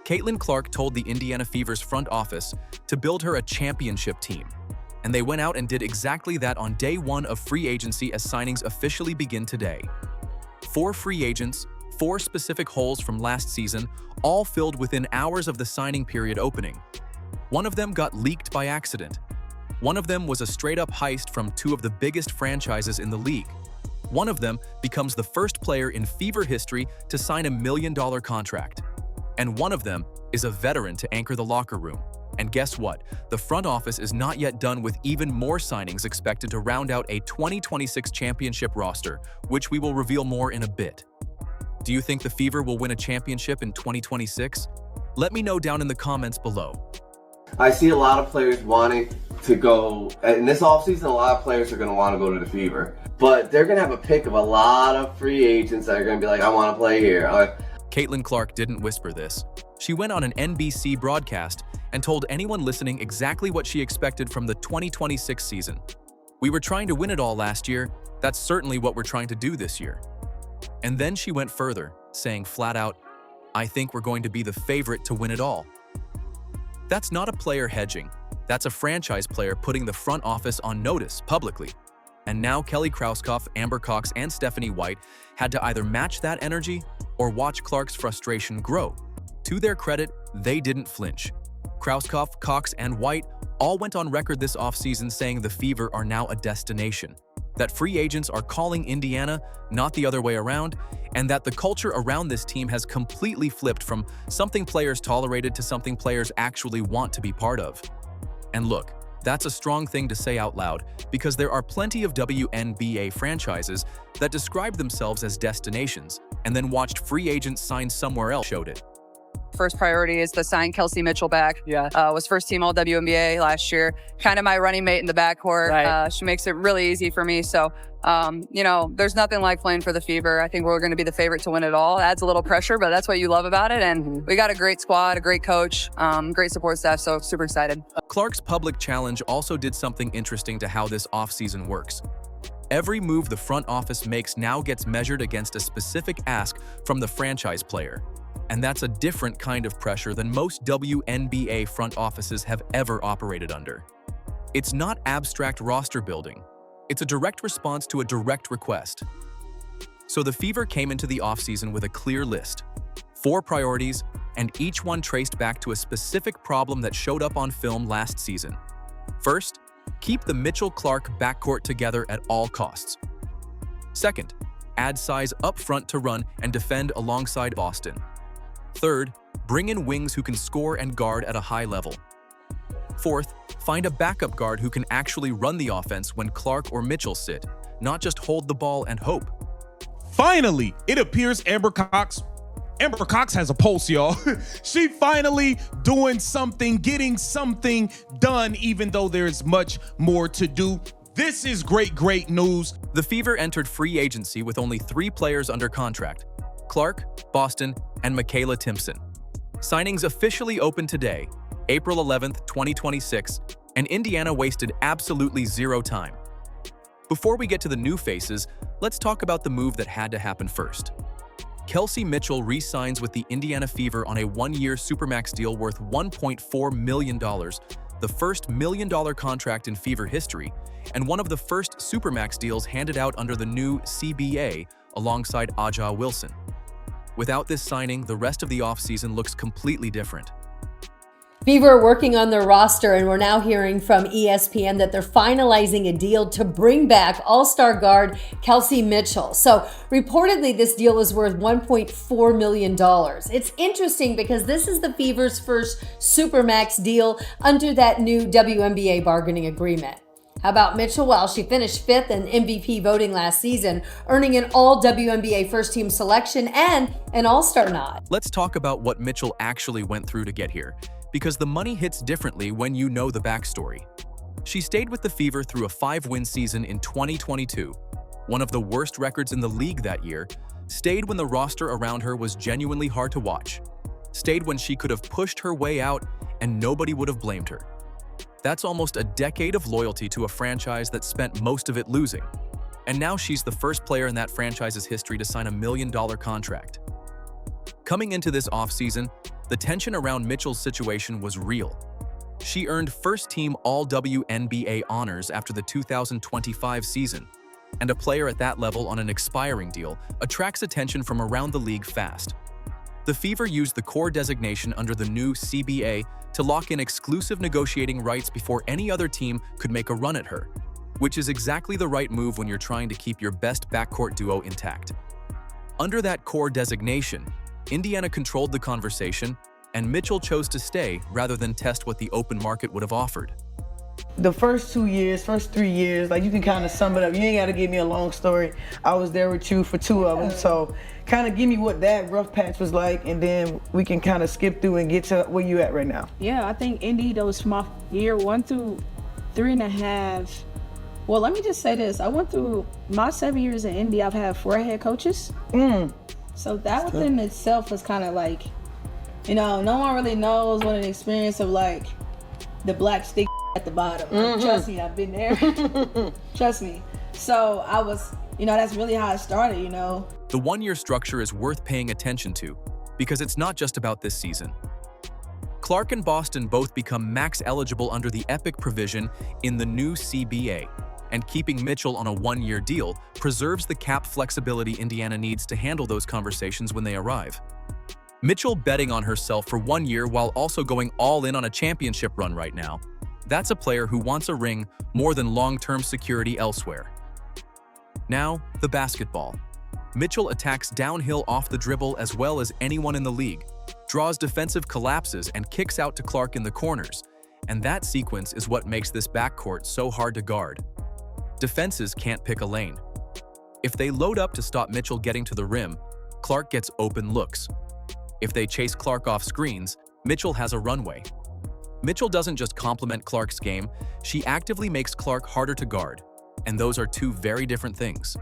Caitlin Clark told the Indiana Fever's front office to build her a championship team. And they went out and did exactly that on day one of free agency as signings officially begin today. 4 free agents, 4 specific holes from last season, all filled within hours of the signing period opening. One of them got leaked by accident. One of them was a straight-up heist from 2 of the biggest franchises in the league. One of them becomes the first player in Fever history to sign a $1 million contract. And one of them is a veteran to anchor the locker room. And guess what? The front office is not yet done with even more signings expected to round out a 2026 championship roster, which we will reveal more in a bit. Do you think the Fever will win a championship in 2026? Let me know down in the comments below. I see a lot of players wanting to go, in this offseason, a lot of players are going to want to go to the Fever. But they're going to have a pick of a lot of free agents that are going to be like, I want to play here. Caitlin Clark didn't whisper this. She went on an NBC broadcast and told anyone listening exactly what she expected from the 2026 season. We were trying to win it all last year. That's certainly what we're trying to do this year. And then she went further, saying flat out, I think we're going to be the favorite to win it all. That's not a player hedging. That's a franchise player putting the front office on notice publicly. And now Kelly Krauskopf, Amber Cox, and Stephanie White had to either match that energy or watch Clark's frustration grow. To their credit, they didn't flinch. Krauskopf, Cox, and White all went on record this offseason saying the Fever are now a destination, that free agents are calling Indiana, not the other way around, and that the culture around this team has completely flipped from something players tolerated to something players actually want to be part of. And look, that's a strong thing to say out loud because there are plenty of WNBA franchises that describe themselves as destinations and then watched free agents sign somewhere else showed it. First priority is to sign Kelsey Mitchell back. Was first team all WNBA last year. Kind of my running mate in the backcourt. Right. She makes it really easy for me. So, there's nothing like playing for the Fever. I think we're going to be the favorite to win it all. It adds a little pressure, but that's what you love about it. And we got a great squad, a great coach, great support staff. So super excited. Clark's public challenge also did something interesting to how this offseason works. Every move the front office makes now gets measured against a specific ask from the franchise player. And that's a different kind of pressure than most WNBA front offices have ever operated under. It's not abstract roster building. It's a direct response to a direct request. So the Fever came into the offseason with a clear list, 4 priorities, and each one traced back to a specific problem that showed up on film last season. First, keep the Mitchell-Clark backcourt together at all costs. Second, add size up front to run and defend alongside Boston. Third, bring in wings who can score and guard at a high level. Fourth, find a backup guard who can actually run the offense when Clark or Mitchell sit, not just hold the ball and hope. Finally, it appears Amber Cox has a pulse, y'all. She finally doing something, getting something done, even though there's much more to do. This is great news. The Fever entered free agency with only 3 players under contract: Clark, Boston, and Michaela Timpson. Signings officially open today, April 11th, 2026, and Indiana wasted absolutely 0 time. Before we get to the new faces, let's talk about the move that had to happen first. Kelsey Mitchell re-signs with the Indiana Fever on a 1-year Supermax deal worth $1.4 million, the first $1 million contract in Fever history, and one of the first Supermax deals handed out under the new CBA alongside Aja Wilson. Without this signing, the rest of the offseason looks completely different. Fever are working on their roster, and we're now hearing from ESPN that they're finalizing a deal to bring back all-star guard Kelsey Mitchell. So reportedly, this deal is worth $1.4 million. It's interesting because this is the Fever's first Supermax deal under that new WNBA bargaining agreement. How about Mitchell? Well, she finished 5th in MVP voting last season, earning an all-WNBA first-team selection and an all-star nod. Let's talk about what Mitchell actually went through to get here, because the money hits differently when you know the backstory. She stayed with the Fever through a 5-win season in 2022, one of the worst records in the league that year, stayed when the roster around her was genuinely hard to watch, stayed when she could have pushed her way out and nobody would have blamed her. That's almost a decade of loyalty to a franchise that spent most of it losing. And now she's the first player in that franchise's history to sign a $1 million contract. Coming into this offseason, the tension around Mitchell's situation was real. She earned first-team All-WNBA honors after the 2025 season, and a player at that level on an expiring deal attracts attention from around the league fast. The Fever used the core designation under the new CBA to lock in exclusive negotiating rights before any other team could make a run at her, which is exactly the right move when you're trying to keep your best backcourt duo intact. Under that core designation, Indiana controlled the conversation, and Mitchell chose to stay rather than test what the open market would have offered. The first 3 years, like you can kind of sum it up. You ain't got to give me a long story. I was there with you for 2 of them. So kind of give me what that rough patch was like, and then we can kind of skip through and get to where you at right now. Yeah, I think Indy, those my year 1 through 3.5. Well, let me just say this. I went through my 7 years in Indy. I've had 4 head coaches. So that within itself was kind of like, you know, no one really knows what an experience of like the black stick at the bottom. Trust me, I've been there. Trust me. So I was, you know, that's really how it started, you know. The one-year structure is worth paying attention to because it's not just about this season. Clark and Boston both become max eligible under the EPIC provision in the new CBA, and keeping Mitchell on a 1-year deal preserves the cap flexibility Indiana needs to handle those conversations when they arrive. Mitchell betting on herself for 1 year while also going all in on a championship run right now, that's a player who wants a ring more than long-term security elsewhere. Now, the basketball. Mitchell attacks downhill off the dribble as well as anyone in the league, draws defensive collapses and kicks out to Clark in the corners, and that sequence is what makes this backcourt so hard to guard. Defenses can't pick a lane. If they load up to stop Mitchell getting to the rim, Clark gets open looks. If they chase Clark off screens, Mitchell has a runway. Mitchell doesn't just complement Clark's game, she actively makes Clark harder to guard, and those are two very different things.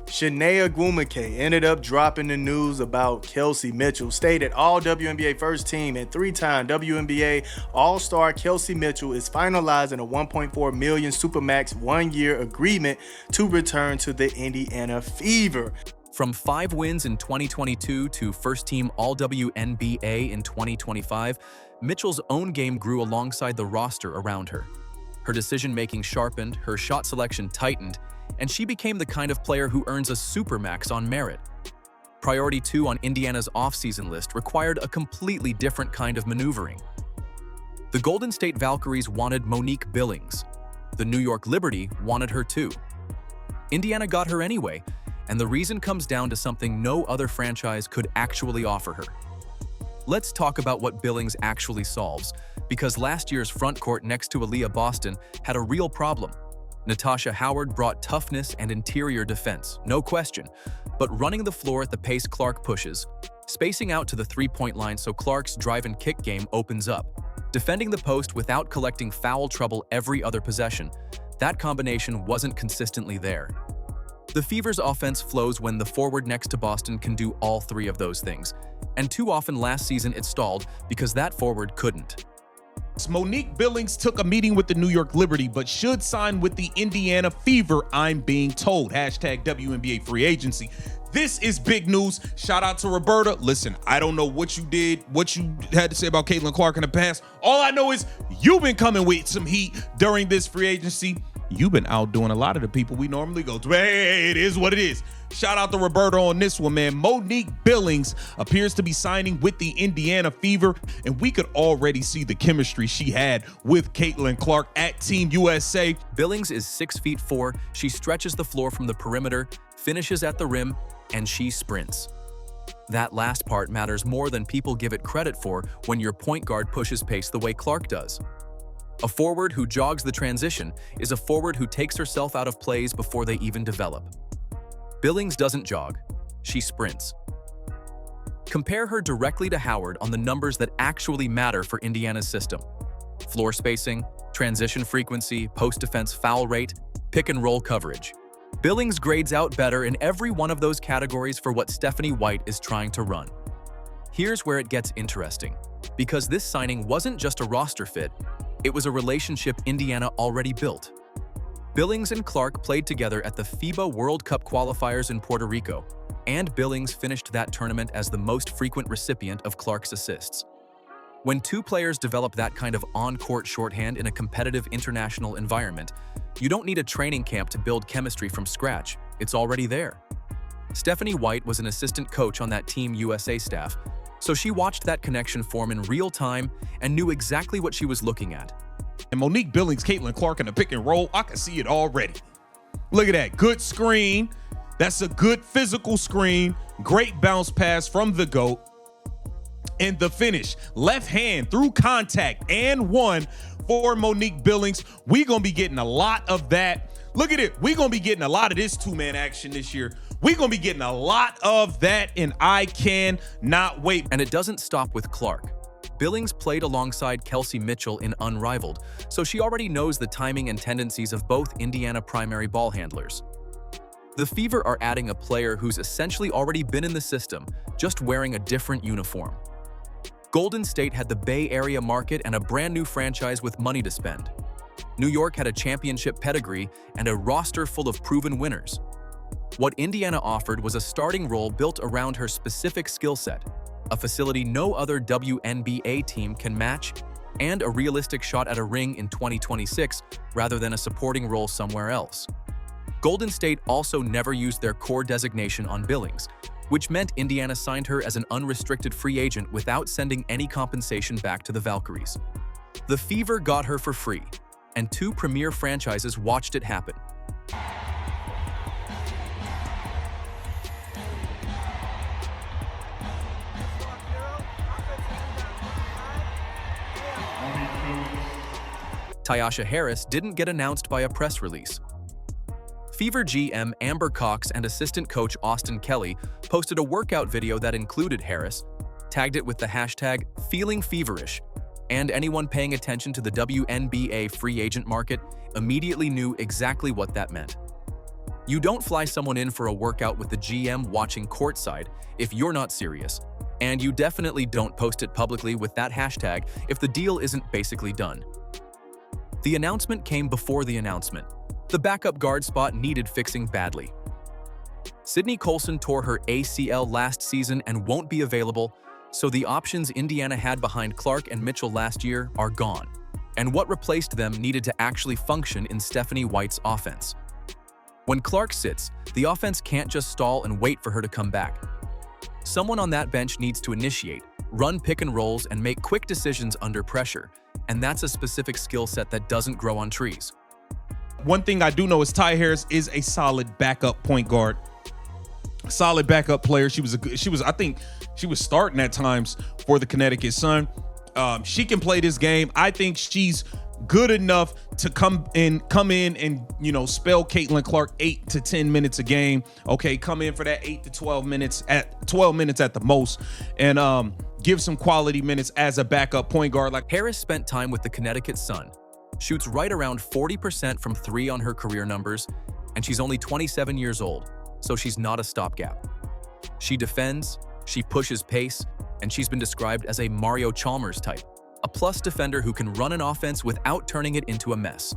Shanae Agwumike ended up dropping the news about Kelsey Mitchell. Stated all WNBA first team and 3-time WNBA All-Star Kelsey Mitchell is finalizing a $1.4 million Supermax 1-year agreement to return to the Indiana Fever. From 5 wins in 2022 to first-team All-WNBA in 2025, Mitchell's own game grew alongside the roster around her. Her decision-making sharpened, her shot selection tightened, and she became the kind of player who earns a supermax on merit. Priority 2 on Indiana's off-season list required a completely different kind of maneuvering. The Golden State Valkyries wanted Monique Billings. The New York Liberty wanted her too. Indiana got her anyway, and the reason comes down to something no other franchise could actually offer her. Let's talk about what Billings actually solves, because last year's front court next to Aliyah Boston had a real problem. Natasha Howard brought toughness and interior defense, no question, but running the floor at the pace Clark pushes, spacing out to the three-point line so Clark's drive and kick game opens up, defending the post without collecting foul trouble every other possession, that combination wasn't consistently there. The Fever's offense flows when the forward next to Boston can do all 3 of those things, and too often last season it stalled because that forward couldn't. Monique Billings took a meeting with the New York Liberty, but should sign with the Indiana Fever, I'm being told. Hashtag WNBA free agency. This is big news. Shout out to Roberta. Listen, I don't know what you did, what you had to say about Caitlin Clark in the past. All I know is you've been coming with some heat during this free agency. You've been outdoing a lot of the people we normally go to. Hey, it is what it is. Shout out to Roberta on this one, man. Monique Billings appears to be signing with the Indiana Fever, and we could already see the chemistry she had with Caitlin Clark at Team USA. Billings is 6'4". She stretches the floor from the perimeter, finishes at the rim, and she sprints. That last part matters more than people give it credit for when your point guard pushes pace the way Clark does. A forward who jogs the transition is a forward who takes herself out of plays before they even develop. Billings doesn't jog, she sprints. Compare her directly to Howard on the numbers that actually matter for Indiana's system. Floor spacing, transition frequency, post-defense foul rate, pick and roll coverage. Billings grades out better in every one of those categories for what Stephanie White is trying to run. Here's where it gets interesting, because this signing wasn't just a roster fit, it was a relationship Indiana already built. Billings and Clark played together at the FIBA World Cup qualifiers in Puerto Rico, and Billings finished that tournament as the most frequent recipient of Clark's assists. When two players develop that kind of on-court shorthand in a competitive international environment, you don't need a training camp to build chemistry from scratch. It's already there. Stephanie White was an assistant coach on that Team USA staff, so she watched that connection form in real time and knew exactly what she was looking at. And Monique Billings, Caitlin Clark in the pick and roll, I can see it already. Look at that, good screen. That's a good physical screen. Great bounce pass from the GOAT. And the finish, left hand through contact and one for Monique Billings. We're going to be getting a lot of that. Look at it. We're going to be getting a lot of this two-man action this year. We're going to be getting a lot of that, and I cannot wait. And it doesn't stop with Clark. Billings played alongside Kelsey Mitchell in Unrivaled, so she already knows the timing and tendencies of both Indiana primary ball handlers. The Fever are adding a player who's essentially already been in the system, just wearing a different uniform. Golden State had the Bay Area market and a brand new franchise with money to spend. New York had a championship pedigree and a roster full of proven winners. What Indiana offered was a starting role built around her specific skill set, a facility no other WNBA team can match, and a realistic shot at a ring in 2026 rather than a supporting role somewhere else. Golden State also never used their core designation on Billings, which meant Indiana signed her as an unrestricted free agent without sending any compensation back to the Valkyries. The Fever got her for free, and two premier franchises watched it happen. Tyasha Harris didn't get announced by a press release. Fever GM Amber Cox and assistant coach Austin Kelly posted a workout video that included Harris, tagged it with the hashtag #FeelingFeverish, and anyone paying attention to the WNBA free agent market immediately knew exactly what that meant. You don't fly someone in for a workout with the GM watching courtside if you're not serious, and you definitely don't post it publicly with that hashtag if the deal isn't basically done. The announcement came before the announcement. The backup guard spot needed fixing badly. Sydney Colson tore her ACL last season and won't be available, so the options Indiana had behind Clark and Mitchell last year are gone, and what replaced them needed to actually function in Stephanie White's offense. When Clark sits, the offense can't just stall and wait for her to come back. Someone on that bench needs to initiate, run pick and rolls, and make quick decisions under pressure, and that's a specific skill set that doesn't grow on trees. One thing I do know is Ty Harris is a solid backup point guard. Solid backup player. I think she was starting at times for the Connecticut Sun. She can play this game. I think she's good enough to come in and, spell Caitlin Clark 8 to 10 minutes a game. Okay, come in for that 8 to 12 minutes at 12 minutes at the most, and give some quality minutes as a backup point guard. Like Harris spent time with the Connecticut Sun, shoots right around 40% from three on her career numbers, and she's only 27 years old, so she's not a stopgap. She defends, she pushes pace, and she's been described as a Mario Chalmers type, a plus defender who can run an offense without turning it into a mess.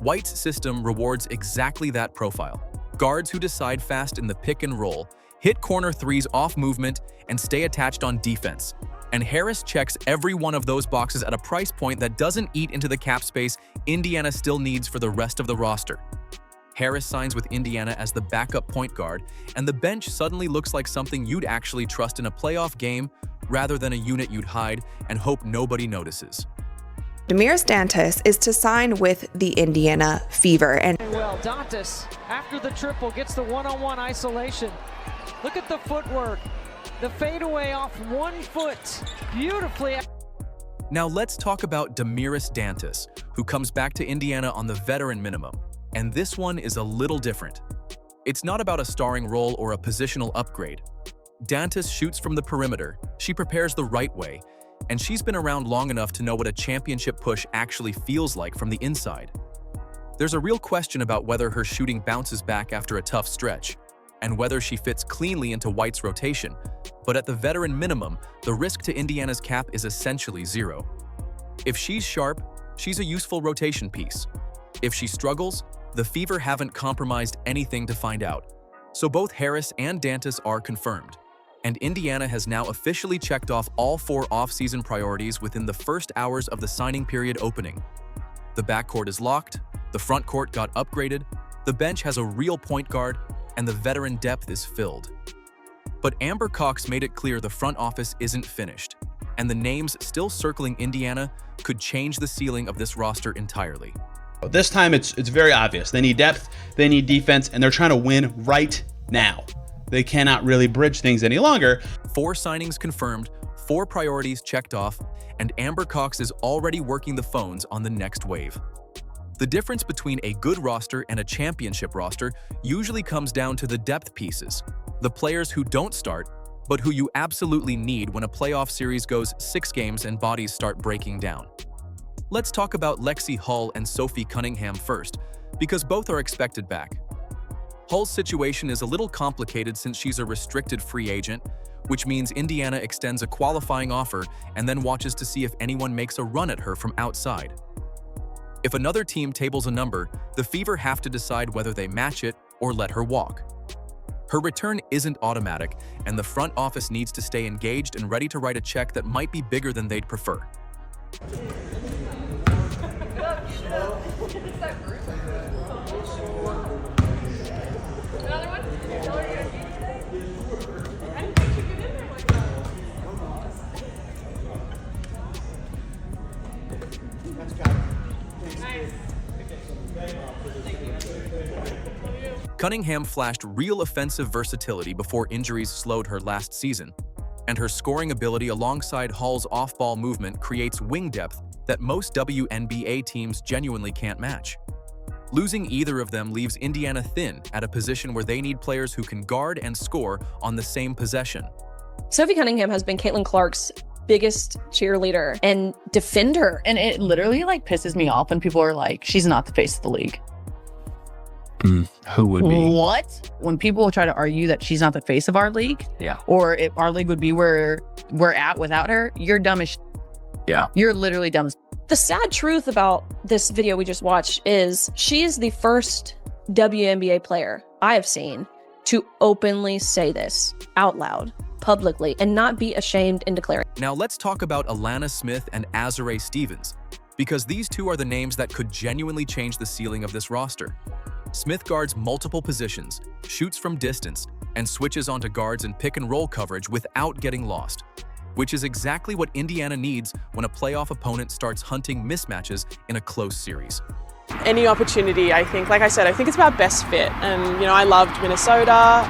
White's system rewards exactly that profile. Guards who decide fast in the pick and roll, hit corner threes off movement, and stay attached on defense. And Harris checks every one of those boxes at a price point that doesn't eat into the cap space Indiana still needs for the rest of the roster. Harris signs with Indiana as the backup point guard, and the bench suddenly looks like something you'd actually trust in a playoff game rather than a unit you'd hide and hope nobody notices. Damiris Dantas is to sign with the Indiana Fever. And well, Dantas, after the triple, gets the one-on-one isolation. Look at the footwork. The fadeaway off 1 foot, beautifully. Now let's talk about Damiris Dantas, who comes back to Indiana on the veteran minimum. And this one is a little different. It's not about a starring role or a positional upgrade. Dantas shoots from the perimeter, she prepares the right way, and she's been around long enough to know what a championship push actually feels like from the inside. There's a real question about whether her shooting bounces back after a tough stretch, and whether she fits cleanly into White's rotation, but at the veteran minimum, the risk to Indiana's cap is essentially zero. If she's sharp, she's a useful rotation piece. If she struggles, the Fever haven't compromised anything to find out. So both Harris and Dantas are confirmed. and Indiana has now officially checked off all 4 offseason priorities within the first hours of the signing period opening. The backcourt is locked, the front court got upgraded, the bench has a real point guard, and the veteran depth is filled. But Amber Cox made it clear the front office isn't finished, and the names still circling Indiana could change the ceiling of this roster entirely. This time it's very obvious. They need depth, they need defense, and they're trying to win right now. They cannot really bridge things any longer. 4 signings confirmed, 4 priorities checked off, and Amber Cox is already working the phones on the next wave. The difference between a good roster and a championship roster usually comes down to the depth pieces, the players who don't start, but who you absolutely need when a playoff series goes 6 games and bodies start breaking down. Let's talk about Lexi Hull and Sophie Cunningham first, because both are expected back. Hull's situation is a little complicated since she's a restricted free agent, which means Indiana extends a qualifying offer and then watches to see if anyone makes a run at her from outside. If another team tables a number, the Fever have to decide whether they match it or let her walk. Her return isn't automatic, and the front office needs to stay engaged and ready to write a check that might be bigger than they'd prefer. Cunningham flashed real offensive versatility before injuries slowed her last season, and her scoring ability alongside Hull's off-ball movement creates wing depth that most WNBA teams genuinely can't match. Losing either of them leaves Indiana thin at a position where they need players who can guard and score on the same possession. Sophie Cunningham has been Caitlin Clark's biggest cheerleader and defender. And it literally pisses me off when people are like, she's not the face of the league. Who would be? What? When people try to argue that she's not the face of our league, Yeah. or if our league would be where we're at without her, you're dumb as Yeah. You're literally dumb as The sad truth about this video we just watched is she is the first WNBA player I have seen to openly say this out loud, publicly, and not be ashamed in declaring. Now let's talk about Alana Smith and Azurá Stevens, because these two are the names that could genuinely change the ceiling of this roster. Smith guards multiple positions, shoots from distance, and switches onto guards in pick-and-roll coverage without getting lost, which is exactly what Indiana needs when a playoff opponent starts hunting mismatches in a close series. Any opportunity, I think, like I said, I think it's about best fit. And, I loved Minnesota,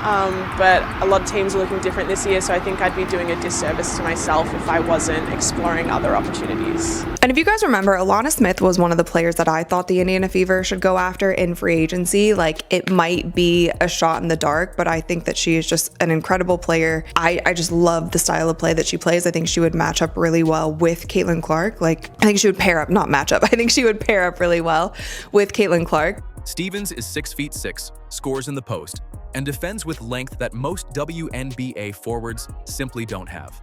but a lot of teams are looking different this year, so I think I'd be doing a disservice to myself if I wasn't exploring other opportunities. And if you guys remember, Alana Smith was one of the players that I thought the Indiana Fever should go after in free agency. It might be a shot in the dark, but I think that she is just an incredible player. I just love the style of play that she plays. I think she would match up really well with Caitlin Clark. I think she would pair up, not match up. I think she would pair up really well with Caitlin Clark. Stevens is 6'6", scores in the post, and defends with length that most WNBA forwards simply don't have.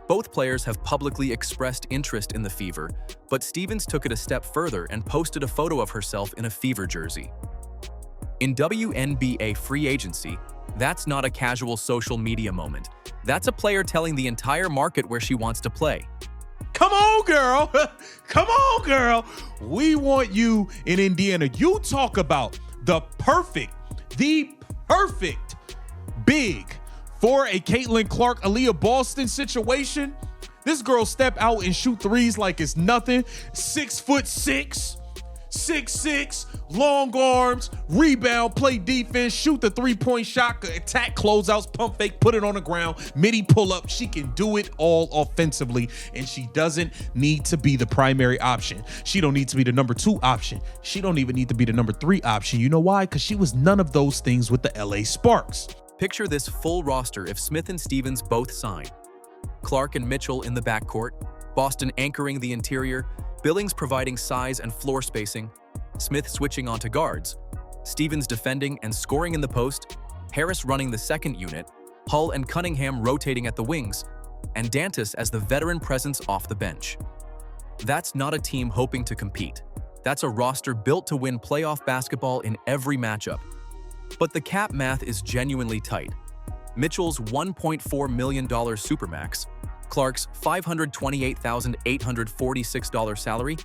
Both players have publicly expressed interest in the Fever, but Stevens took it a step further and posted a photo of herself in a Fever jersey. In WNBA free agency, that's not a casual social media moment. That's a player telling the entire market where she wants to play. Come on, girl. Come on, girl. We want you in Indiana. You talk about the perfect big for a Caitlin Clark, Aliyah Boston situation. This girl step out and shoot threes like it's nothing. 6'6", 6'6", long arms, rebound, play defense, shoot the three-point shot, attack closeouts, pump fake, put it on the ground, midi pull up. She can do it all offensively, and she doesn't need to be the primary option. She don't need to be the number 2 option. She don't even need to be the number 3 option. You know why? Because she was none of those things with the LA Sparks. Picture this full roster if Smith and Stevens both sign. Clark and Mitchell in the backcourt, Boston anchoring the interior, Billings providing size and floor spacing, Smith switching onto guards, Stevens defending and scoring in the post, Harris running the second unit, Hull and Cunningham rotating at the wings, and Dantas as the veteran presence off the bench. That's not a team hoping to compete. That's a roster built to win playoff basketball in every matchup. But the cap math is genuinely tight. Mitchell's $1.4 million supermax, Clark's $528,846 salary,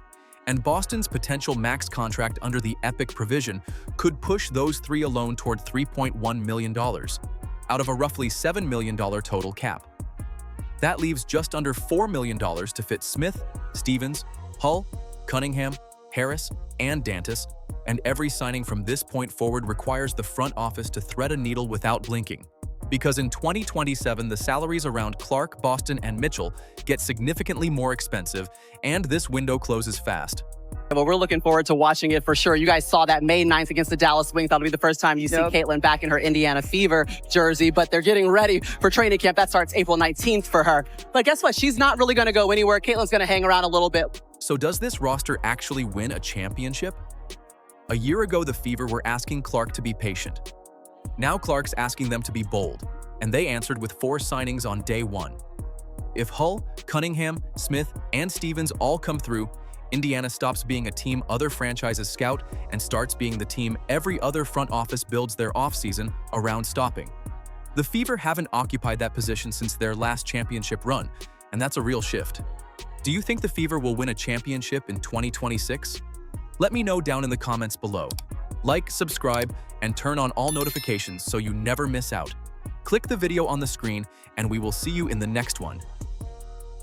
and Boston's potential max contract under the Epic provision could push those three alone toward $3.1 million, out of a roughly $7 million total cap. That leaves just under $4 million to fit Smith, Stevens, Hull, Cunningham, Harris, and Dantas, and every signing from this point forward requires the front office to thread a needle without blinking. Because in 2027, the salaries around Clark, Boston, and Mitchell get significantly more expensive, and this window closes fast. Well, we're looking forward to watching it for sure. You guys saw that May 9th against the Dallas Wings. That'll be the first time you see Caitlin back in her Indiana Fever jersey, but they're getting ready for training camp. That starts April 19th for her. But guess what? She's not really going to go anywhere. Caitlin's going to hang around a little bit. So does this roster actually win a championship? A year ago, the Fever were asking Clark to be patient. Now Clark's asking them to be bold, and they answered with 4 signings on day 1. If Hull, Cunningham, Smith, and Stevens all come through, Indiana stops being a team other franchises scout and starts being the team every other front office builds their offseason around stopping. The Fever haven't occupied that position since their last championship run, and that's a real shift. Do you think the Fever will win a championship in 2026? Let me know down in the comments below. Like, subscribe, and turn on all notifications so you never miss out. Click the video on the screen, and we will see you in the next one.